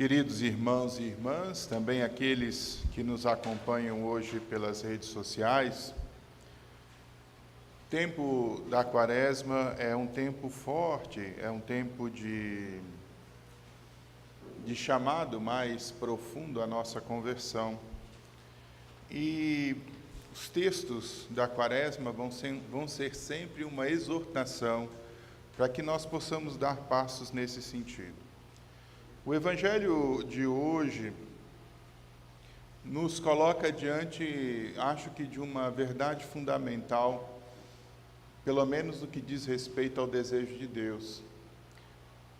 Queridos irmãos e irmãs, também aqueles que nos acompanham hoje pelas redes sociais, o tempo da Quaresma é um tempo forte, é um tempo de chamado mais profundo à nossa conversão. E os textos da Quaresma vão ser sempre uma exortação para que nós possamos dar passos nesse sentido. O Evangelho de hoje nos coloca diante, acho que de uma verdade fundamental, pelo menos no que diz respeito ao desejo de Deus.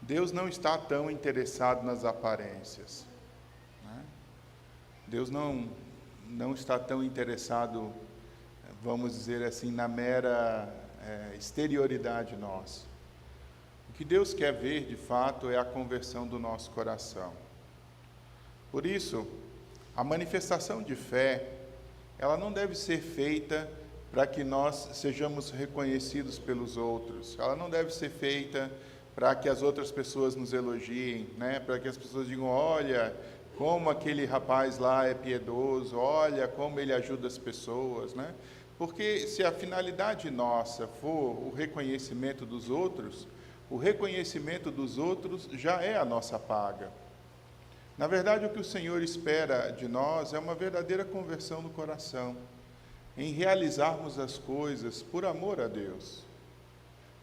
Deus não está tão interessado nas aparências, né? Deus não está tão interessado, vamos dizer assim, na mera exterioridade nossa. O que Deus quer ver, de fato, é a conversão do nosso coração. Por isso, a manifestação de fé, ela não deve ser feita para que nós sejamos reconhecidos pelos outros. Ela não deve ser feita para que as outras pessoas nos elogiem, né? Para que as pessoas digam, olha, como aquele rapaz lá é piedoso, olha como ele ajuda as pessoas, né? Porque se a finalidade nossa for o reconhecimento dos outros, o reconhecimento dos outros já é a nossa paga. Na verdade, o que o Senhor espera de nós é uma verdadeira conversão no coração, em realizarmos as coisas por amor a Deus.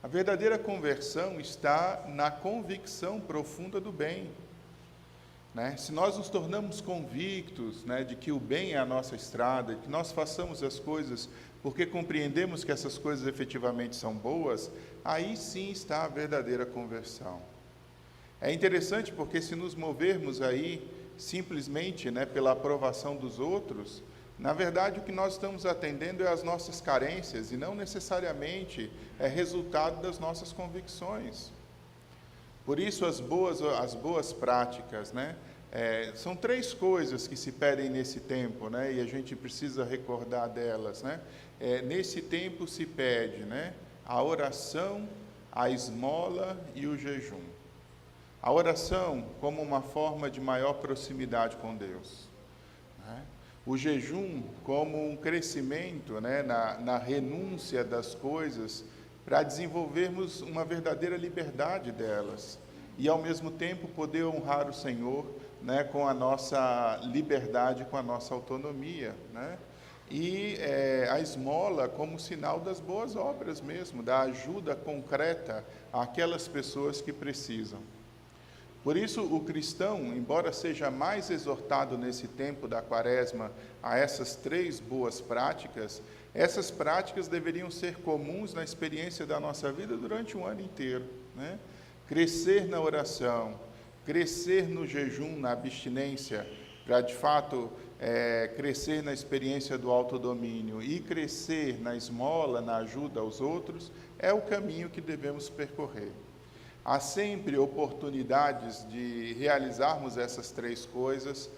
A verdadeira conversão está na convicção profunda do bem, né? Se nós nos tornamos convictos, né, de que o bem é a nossa estrada, que nós façamos as coisas porque compreendemos que essas coisas efetivamente são boas, aí sim está a verdadeira conversão. É interessante porque se nos movermos aí simplesmente, né, pela aprovação dos outros, na verdade o que nós estamos atendendo é as nossas carências e não necessariamente é resultado das nossas convicções. Por isso as boas práticas, né, são três coisas que se pedem nesse tempo, né, e a gente precisa recordar delas, né. Nesse tempo se pede, né, a oração, a esmola e o jejum. A oração como uma forma de maior proximidade com Deus, né? O jejum como um crescimento, né, na renúncia das coisas para desenvolvermos uma verdadeira liberdade delas e ao mesmo tempo poder honrar o Senhor, né, com a nossa liberdade, com a nossa autonomia, né? E a esmola como sinal das boas obras mesmo, da ajuda concreta àquelas pessoas que precisam. Por isso, o cristão, embora seja mais exortado nesse tempo da Quaresma a essas três boas práticas, essas práticas deveriam ser comuns na experiência da nossa vida durante um ano inteiro, né? Crescer na oração, crescer no jejum, na abstinência, para de fato crescer na experiência do autodomínio e crescer na esmola, na ajuda aos outros, é o caminho que devemos percorrer. Há sempre oportunidades de realizarmos essas três coisas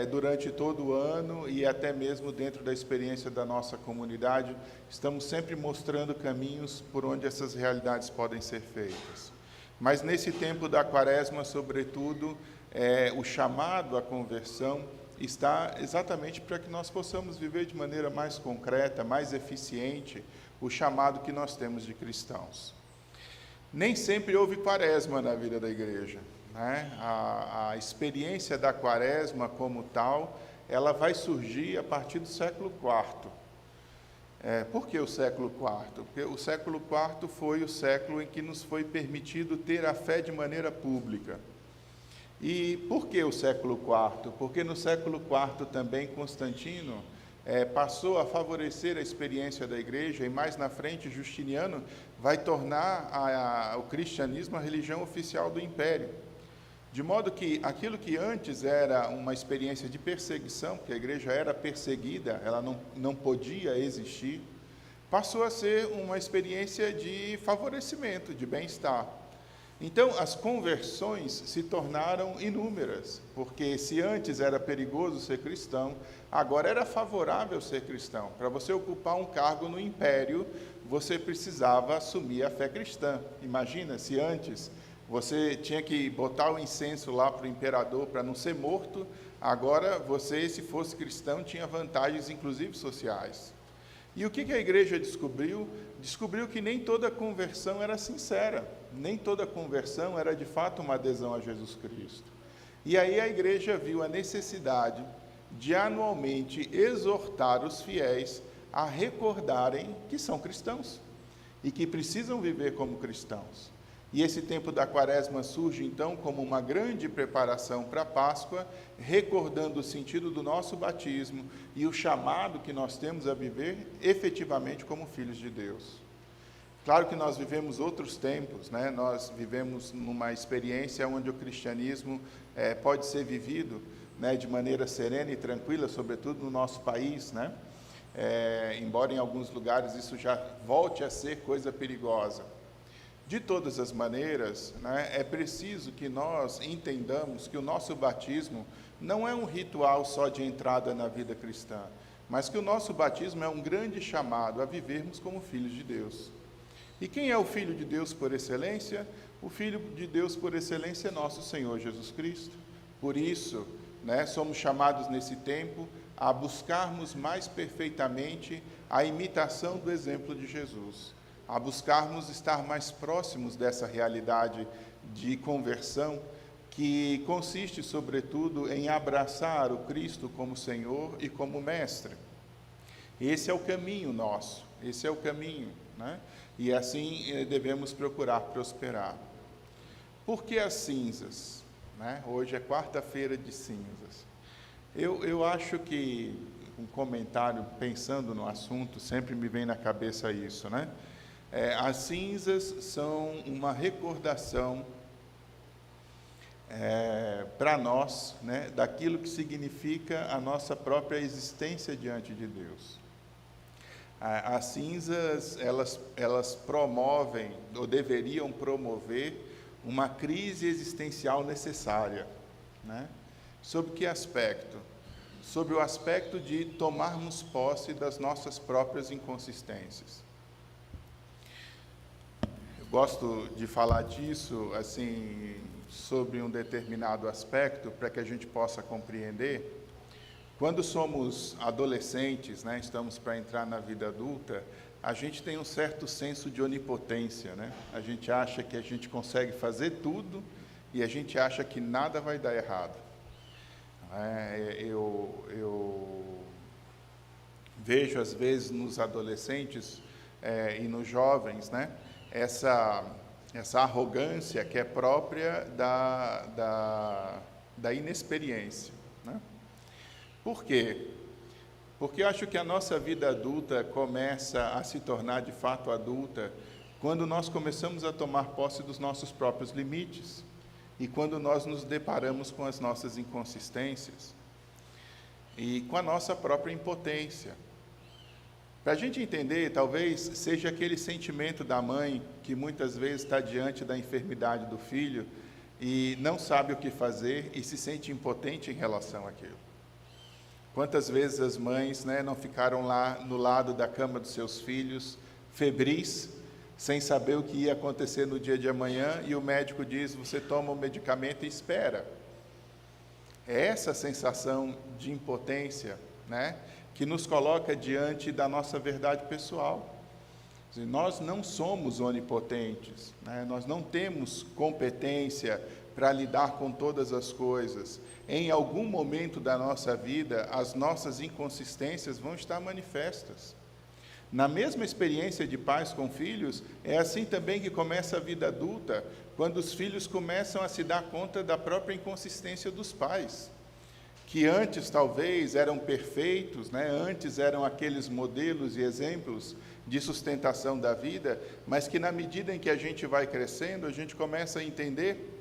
durante todo o ano e até mesmo dentro da experiência da nossa comunidade. Estamos sempre mostrando caminhos por onde essas realidades podem ser feitas. Mas nesse tempo da Quaresma, sobretudo, o chamado à conversão está exatamente para que nós possamos viver de maneira mais concreta, mais eficiente, o chamado que nós temos de cristãos. Nem sempre houve Quaresma na vida da igreja, né? A experiência da Quaresma como tal, ela vai surgir a partir do século IV. Por que o século IV? Porque o século IV foi o século em que nos foi permitido ter a fé de maneira pública. E por que o século IV? Porque no século IV também Constantino passou a favorecer a experiência da igreja e mais na frente Justiniano vai tornar o cristianismo a religião oficial do império. De modo que aquilo que antes era uma experiência de perseguição, porque a igreja era perseguida, ela não podia existir, passou a ser uma experiência de favorecimento, de bem-estar. Então, as conversões se tornaram inúmeras, porque se antes era perigoso ser cristão, agora era favorável ser cristão. Para você ocupar um cargo no império, você precisava assumir a fé cristã. Imagina se antes Você tinha que botar o incenso lá para o imperador para não ser morto. Agora, você, se fosse cristão, tinha vantagens, inclusive sociais. E o que a igreja descobriu? Descobriu que nem toda conversão era sincera, nem toda conversão era de fato uma adesão a Jesus Cristo. E aí a igreja viu a necessidade de anualmente exortar os fiéis a recordarem que são cristãos e que precisam viver como cristãos. E esse tempo da Quaresma surge então como uma grande preparação para a Páscoa, recordando o sentido do nosso batismo e o chamado que nós temos a viver efetivamente como filhos de Deus. Claro que nós vivemos outros tempos, né? Nós vivemos numa experiência onde o cristianismo pode ser vivido, né, de maneira serena e tranquila, sobretudo no nosso país, né? Embora em alguns lugares isso já volte a ser coisa perigosa. De todas as maneiras, né, é preciso que nós entendamos que o nosso batismo não é um ritual só de entrada na vida cristã, mas que o nosso batismo é um grande chamado a vivermos como filhos de Deus. E quem é o Filho de Deus por excelência? O Filho de Deus por excelência é nosso Senhor Jesus Cristo. Por isso, né, somos chamados nesse tempo a buscarmos mais perfeitamente a imitação do exemplo de Jesus, a buscarmos estar mais próximos dessa realidade de conversão, que consiste, sobretudo, em abraçar o Cristo como Senhor e como Mestre. Esse é o caminho nosso, esse é o caminho, né? E assim devemos procurar prosperar. Por que as cinzas? Né? Hoje é quarta-feira de cinzas. Eu acho que um comentário, pensando no assunto, sempre me vem na cabeça isso, né? As cinzas são uma recordação para nós, né, daquilo que significa a nossa própria existência diante de Deus. As cinzas, elas promovem, ou deveriam promover, uma crise existencial necessária, né? Sob que aspecto? Sobre o aspecto de tomarmos posse das nossas próprias inconsistências. Eu gosto de falar disso, assim, sobre um determinado aspecto, para que a gente possa compreender. Quando somos adolescentes, né, estamos para entrar na vida adulta, a gente tem um certo senso de onipotência, né? A gente acha que a gente consegue fazer tudo e a gente acha que nada vai dar errado. Eu vejo, às vezes, nos adolescentes e nos jovens, né, essa arrogância que é própria da inexperiência, né? Por quê? Porque eu acho que a nossa vida adulta começa a se tornar de fato adulta quando nós começamos a tomar posse dos nossos próprios limites e quando nós nos deparamos com as nossas inconsistências e com a nossa própria impotência. Para a gente entender, talvez seja aquele sentimento da mãe que muitas vezes está diante da enfermidade do filho e não sabe o que fazer e se sente impotente em relação àquilo. Quantas vezes as mães, né, não ficaram lá no lado da cama dos seus filhos, febris, sem saber o que ia acontecer no dia de amanhã, e o médico diz, você toma o medicamento e espera. É essa sensação de impotência, né, que nos coloca diante da nossa verdade pessoal. Nós não somos onipotentes, né, nós não temos competência para lidar com todas as coisas. Em algum momento da nossa vida, as nossas inconsistências vão estar manifestas. Na mesma experiência de pais com filhos, é assim também que começa a vida adulta, quando os filhos começam a se dar conta da própria inconsistência dos pais, que antes talvez eram perfeitos, né? Antes eram aqueles modelos e exemplos de sustentação da vida, mas que na medida em que a gente vai crescendo, a gente começa a entender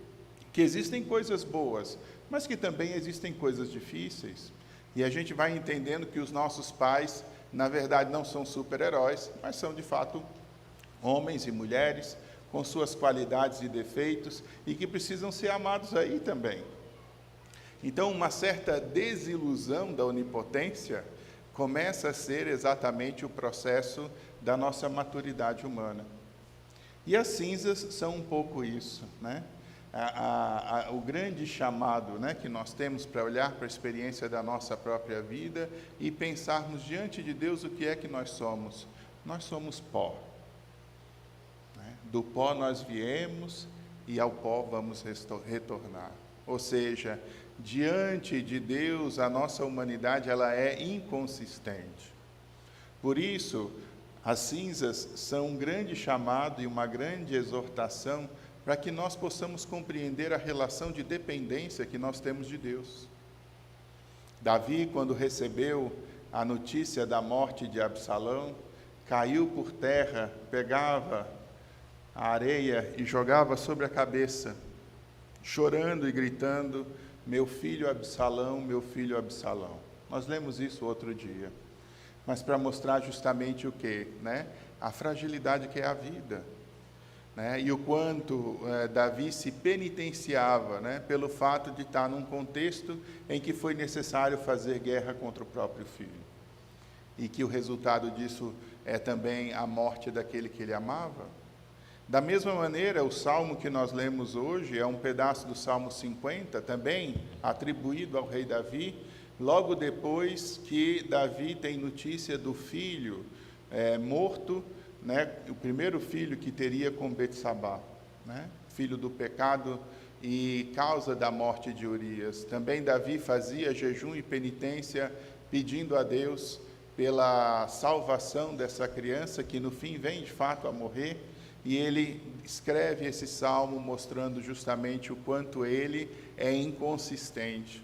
que existem coisas boas, mas que também existem coisas difíceis. E a gente vai entendendo que os nossos pais, na verdade, não são super-heróis, mas são, de fato, homens e mulheres com suas qualidades e defeitos e que precisam ser amados aí também. Então, uma certa desilusão da onipotência começa a ser exatamente o processo da nossa maturidade humana. E as cinzas são um pouco isso, né? o grande chamado, né, que nós temos para olhar para a experiência da nossa própria vida e pensarmos diante de Deus o que é que nós somos. Nós somos pó. Né? Do pó nós viemos e ao pó vamos retornar. Ou seja, diante de Deus, a nossa humanidade ela é inconsistente. Por isso, as cinzas são um grande chamado e uma grande exortação para que nós possamos compreender a relação de dependência que nós temos de Deus. Davi, quando recebeu a notícia da morte de Absalão, caiu por terra, pegava a areia e jogava sobre a cabeça, chorando e gritando: meu filho Absalão, meu filho Absalão. Nós lemos isso outro dia, mas para mostrar justamente o quê? Né? A fragilidade que é a vida. Né? E o quanto Davi se penitenciava, né, pelo fato de estar num contexto em que foi necessário fazer guerra contra o próprio filho. E que o resultado disso é também a morte daquele que ele amava. Da mesma maneira, o salmo que nós lemos hoje é um pedaço do Salmo 50, também atribuído ao rei Davi, logo depois que Davi tem notícia do filho morto, né, o primeiro filho que teria com Betsabá, né, filho do pecado e causa da morte de Urias. Também Davi fazia jejum e penitência, pedindo a Deus pela salvação dessa criança, que no fim vem de fato a morrer, e ele escreve esse salmo mostrando justamente o quanto ele é inconsistente,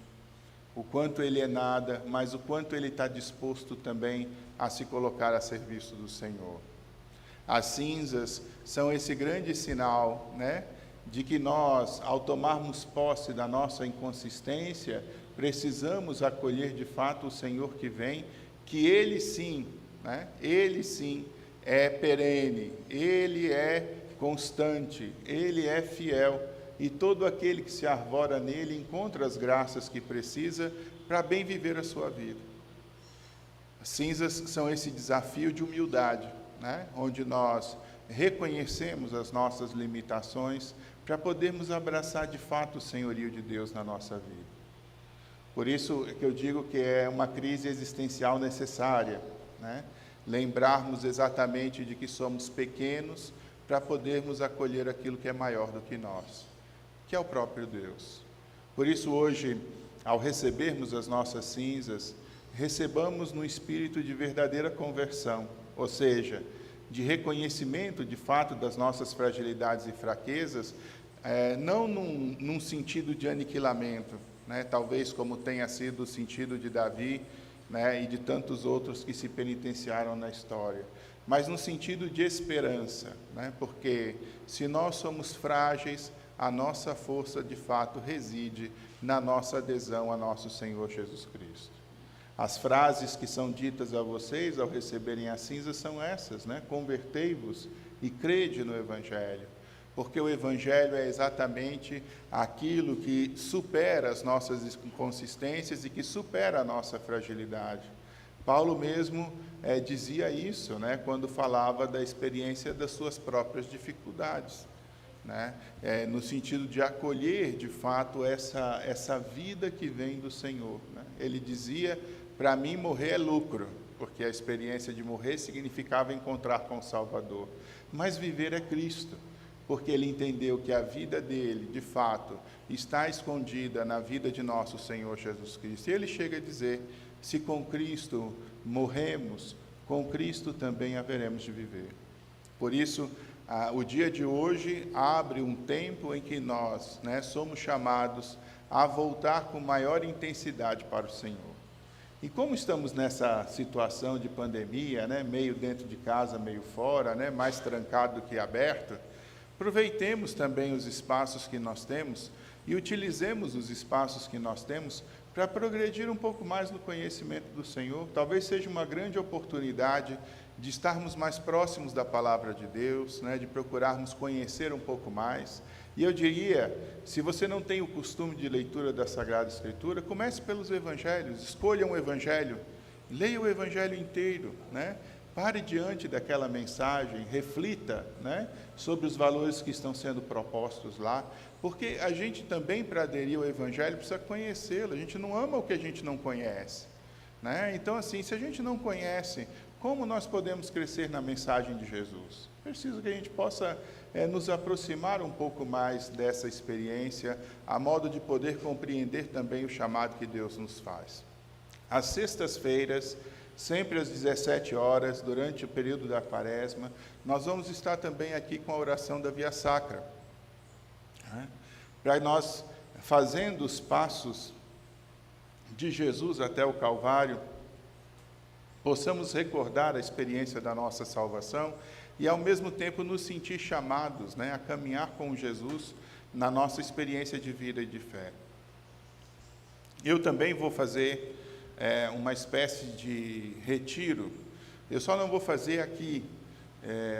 o quanto ele é nada, mas o quanto ele está disposto também a se colocar a serviço do Senhor. As cinzas são esse grande sinal, né, de que nós, ao tomarmos posse da nossa inconsistência, precisamos acolher de fato o Senhor que vem, que Ele sim, né, Ele sim é perene, Ele é constante, Ele é fiel, e todo aquele que se arvora nele encontra as graças que precisa para bem viver a sua vida. As cinzas são esse desafio de humildade, né? Onde nós reconhecemos as nossas limitações para podermos abraçar de fato o senhorio de Deus na nossa vida. Por isso que eu digo que é uma crise existencial necessária, né? Lembrarmos exatamente de que somos pequenos para podermos acolher aquilo que é maior do que nós, que é o próprio Deus. Por isso hoje, ao recebermos as nossas cinzas, recebamos no espírito de verdadeira conversão, ou seja, de reconhecimento de fato das nossas fragilidades e fraquezas, não num sentido de aniquilamento, né? Talvez como tenha sido o sentido de Davi, né, e de tantos outros que se penitenciaram na história, mas no sentido de esperança, né? Porque se nós somos frágeis, a nossa força de fato reside na nossa adesão a nosso Senhor Jesus Cristo. As frases que são ditas a vocês ao receberem a cinza são essas, né? Convertei-vos e crede no Evangelho, porque o Evangelho é exatamente aquilo que supera as nossas inconsistências e que supera a nossa fragilidade. Paulo mesmo dizia isso, né? Quando falava da experiência das suas próprias dificuldades, né? No sentido de acolher de fato essa vida que vem do Senhor, né? Ele dizia: para mim morrer é lucro, porque a experiência de morrer significava encontrar com o Salvador, mas viver é Cristo, porque ele entendeu que a vida dele, de fato, está escondida na vida de nosso Senhor Jesus Cristo. E ele chega a dizer: se com Cristo morremos, com Cristo também haveremos de viver. Por isso, o dia de hoje abre um tempo em que nós, né, somos chamados a voltar com maior intensidade para o Senhor. E como estamos nessa situação de pandemia, né, meio dentro de casa, meio fora, né, mais trancado do que aberto, aproveitemos também os espaços que nós temos e utilizemos os espaços que nós temos para progredir um pouco mais no conhecimento do Senhor. Talvez seja uma grande oportunidade de estarmos mais próximos da Palavra de Deus, né, de procurarmos conhecer um pouco mais. E eu diria, se você não tem o costume de leitura da Sagrada Escritura, comece pelos Evangelhos, escolha um Evangelho, leia o Evangelho inteiro, né? Pare diante daquela mensagem, reflita, né, sobre os valores que estão sendo propostos lá, porque a gente também, para aderir ao Evangelho, precisa conhecê-lo. A gente não ama o que a gente não conhece, né? Então, assim, se a gente não conhece, como nós podemos crescer na mensagem de Jesus? Preciso que a gente possa nos aproximar um pouco mais dessa experiência, a modo de poder compreender também o chamado que Deus nos faz. Às sextas-feiras, sempre às 17 horas, durante o período da Quaresma, nós vamos estar também aqui com a oração da Via Sacra, né? Para nós, fazendo os passos de Jesus até o Calvário, possamos recordar a experiência da nossa salvação e, ao mesmo tempo, nos sentir chamados, né, a caminhar com Jesus na nossa experiência de vida e de fé. Eu também vou fazer uma espécie de retiro. Eu só não vou fazer aqui.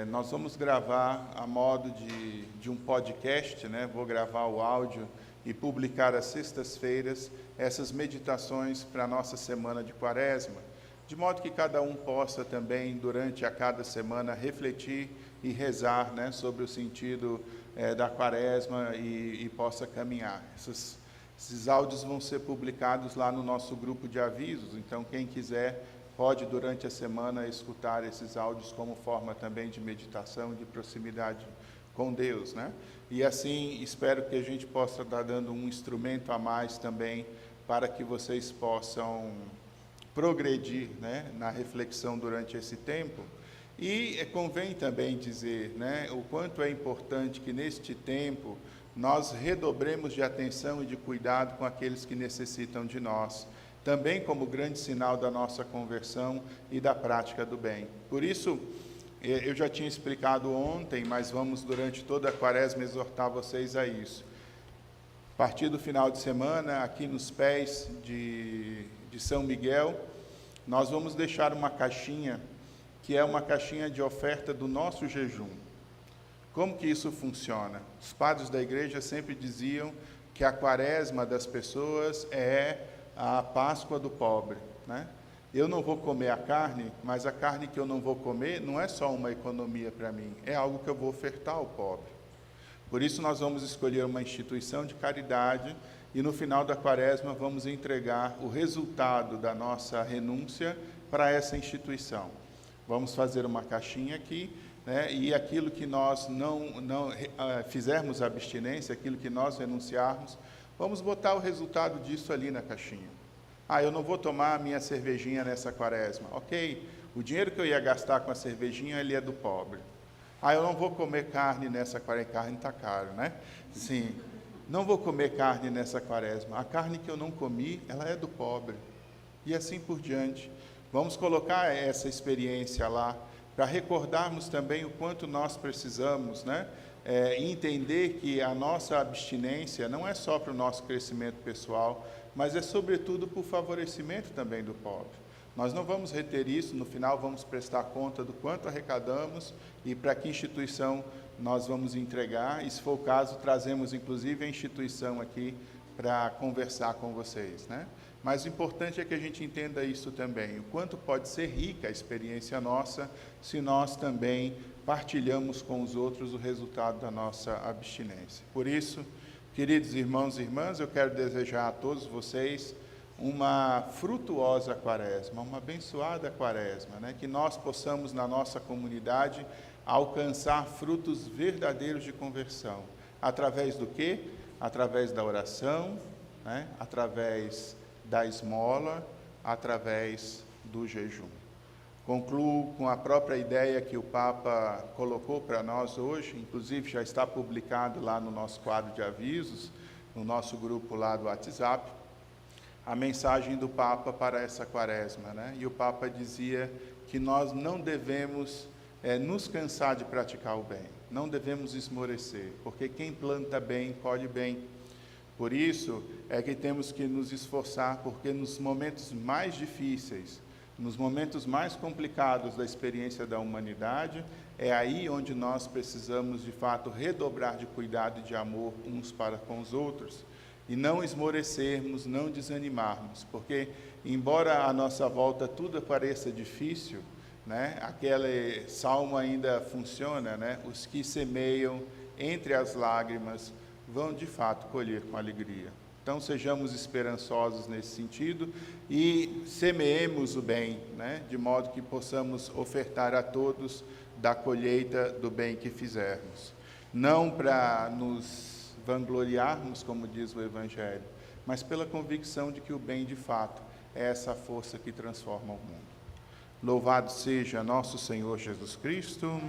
Nós vamos gravar a modo de um podcast, né? Vou gravar o áudio e publicar às sextas-feiras essas meditações para a nossa semana de Quaresma, de modo que cada um possa também, durante a cada semana, refletir e rezar, né, sobre o sentido da Quaresma e possa caminhar. Esses áudios vão ser publicados lá no nosso grupo de avisos, então quem quiser pode, durante a semana, escutar esses áudios como forma também de meditação, de proximidade com Deus, né? E assim, espero que a gente possa estar dando um instrumento a mais também para que vocês possam progredir, né, na reflexão durante esse tempo. E convém também dizer, né, o quanto é importante que neste tempo nós redobremos de atenção e de cuidado com aqueles que necessitam de nós, também como grande sinal da nossa conversão e da prática do bem. Por isso, eu já tinha explicado ontem, mas vamos durante toda a Quaresma exortar vocês a isso. A partir do final de semana, aqui nos pés de São Miguel, nós vamos deixar uma caixinha, que é uma caixinha de oferta do nosso jejum. Como que isso funciona? Os padres da igreja sempre diziam que a Quaresma das pessoas é a Páscoa do pobre, né? Eu não vou comer a carne, mas a carne que eu não vou comer não é só uma economia para mim, é algo que eu vou ofertar ao pobre. Por isso nós vamos escolher uma instituição de caridade e no final da Quaresma vamos entregar o resultado da nossa renúncia para essa instituição. Vamos fazer uma caixinha aqui, né, e aquilo que nós não fizermos abstinência, aquilo que nós renunciarmos, vamos botar o resultado disso ali na caixinha. Eu não vou tomar a minha cervejinha nessa Quaresma. Ok, o dinheiro que eu ia gastar com a cervejinha, ele é do pobre. Eu não vou comer carne nessa Quaresma. Carne está caro, né? Sim, não vou comer carne nessa Quaresma. A carne que eu não comi, ela é do pobre. E assim por diante. Vamos colocar essa experiência lá, para recordarmos também o quanto nós precisamos, né, entender que a nossa abstinência não é só para o nosso crescimento pessoal, mas é sobretudo para o favorecimento também do pobre. Nós não vamos reter isso, no final vamos prestar conta do quanto arrecadamos e para que instituição nós vamos entregar, e se for o caso, trazemos inclusive a instituição aqui para conversar com vocês, né? Mas o importante é que a gente entenda isso também, o quanto pode ser rica a experiência nossa, se nós também partilhamos com os outros o resultado da nossa abstinência. Por isso, queridos irmãos e irmãs, eu quero desejar a todos vocês uma frutuosa Quaresma, uma abençoada Quaresma, né? Que nós possamos, na nossa comunidade, alcançar frutos verdadeiros de conversão. Através do quê? Através da oração, né? Através da esmola, através do jejum. Concluo com a própria ideia que o Papa colocou para nós hoje, inclusive já está publicado lá no nosso quadro de avisos, no nosso grupo lá do WhatsApp, a mensagem do Papa para essa Quaresma, né? E o Papa dizia que nós não devemos nos cansar de praticar o bem, não devemos esmorecer, porque quem planta bem, colhe bem. Por isso é que temos que nos esforçar, porque nos momentos mais difíceis, nos momentos mais complicados da experiência da humanidade, é aí onde nós precisamos, de fato, redobrar de cuidado e de amor uns para com os outros, e não esmorecermos, não desanimarmos, porque, embora à nossa volta tudo pareça difícil, né? Aquele salmo ainda funciona, né? Os que semeiam entre as lágrimas vão de fato colher com alegria. Então sejamos esperançosos nesse sentido e semeemos o bem, né? De modo que possamos ofertar a todos da colheita do bem que fizermos. Não para nos vangloriarmos, como diz o Evangelho, mas pela convicção de que o bem de fato é essa força que transforma o mundo. Louvado seja nosso Senhor Jesus Cristo.